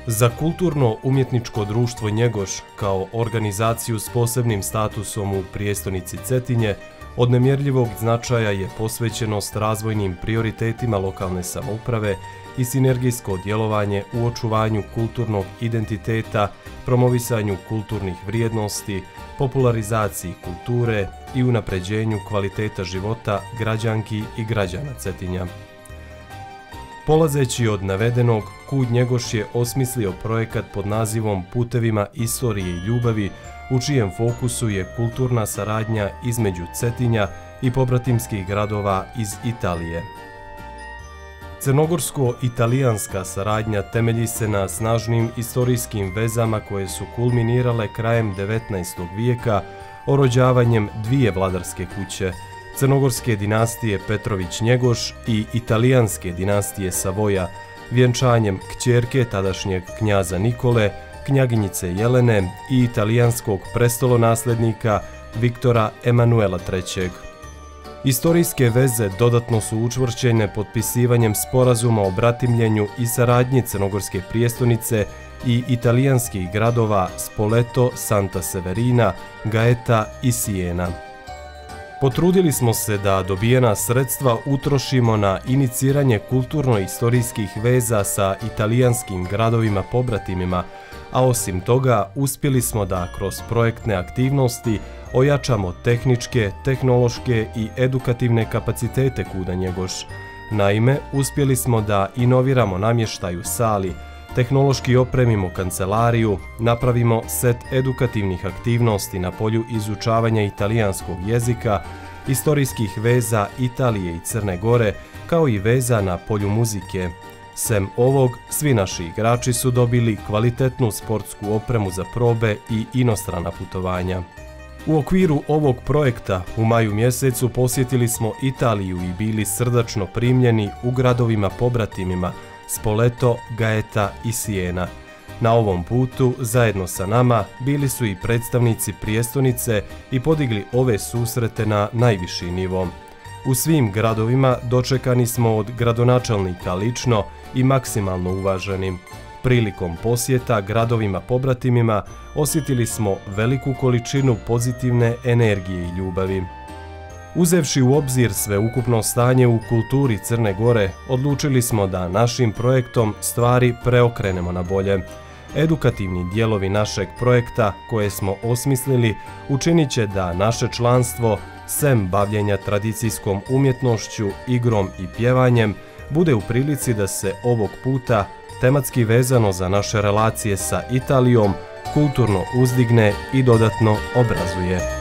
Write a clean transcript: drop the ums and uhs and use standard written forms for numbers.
Za Kulturno-umjetničko društvo Njegoš kao organizaciju s posebnim statusom u prijestolnici Cetinje od nemjerljivog značaja je posvećenost razvojnim prioritetima lokalne samouprave i sinergijsko djelovanje u očuvanju kulturnog identiteta, promovisanju kulturnih vrijednosti, popularizaciji kulture i unapređenju kvaliteta života građanki i građana Cetinja. Polazeći od navedenog, KUD Njegoš je osmislio projekat pod nazivom Putevima istorije i ljubavi, u čijem fokusu je kulturna saradnja između Cetinja i pobratimskih gradova iz Italije. Crnogorsko-italijanska saradnja temelji se na snažnim istorijskim vezama koje su kulminirale krajem 19. vijeka orođavanjem dvije vladarske kuće, crnogorske dinastije Petrović-Njegoš i italijanske dinastije Savoja, vjenčanjem kćerke tadašnjeg knjaza Nikole, knjaginjice Jelene i italijanskog prestolonasljednika Viktora Emanuela III. Istorijske veze dodatno su učvršćene potpisivanjem sporazuma o bratimljenju i saradnji crnogorske prijestolnice i italijanskih gradova Spoleto, Santa Severina, Gaeta i Siena. Potrudili smo se da dobijena sredstva utrošimo na iniciranje kulturno-istorijskih veza sa italijanskim gradovima pobratimima, a osim toga uspjeli smo da kroz projektne aktivnosti ojačamo tehničke, tehnološke i edukativne kapacitete KUD-a Njegoš. Naime, uspjeli smo da inoviramo namještaj u sali, tehnološki opremimo kancelariju, napravimo set edukativnih aktivnosti na polju izučavanja italijanskog jezika, istorijskih veza Italije i Crne Gore, kao i veza na polju muzike. Sem ovog, svi naši igrači su dobili kvalitetnu sportsku opremu za probe i inostrana putovanja. U okviru ovog projekta u maju mjesecu posjetili smo Italiju i bili srdačno primljeni u gradovima pobratimima Spoleto, Gaeta i Siena. Na ovom putu, zajedno sa nama, bili su i predstavnici prijestolnice i podigli ove susrete na najviši nivo. U svim gradovima dočekani smo od gradonačelnika lično i maksimalno uvaženi. Prilikom posjeta gradovima pobratimima osjetili smo veliku količinu pozitivne energije i ljubavi. Uzevši u obzir sveukupno stanje u kulturi Crne Gore, odlučili smo da našim projektom stvari preokrenemo na bolje. Edukativni dijelovi našeg projekta koje smo osmislili učinit će da naše članstvo, sem bavljenja tradicijskom umjetnošću, igrom i pjevanjem, bude u prilici da se ovog puta, tematski vezano za naše relacije sa Italijom, kulturno uzdigne i dodatno obrazuje.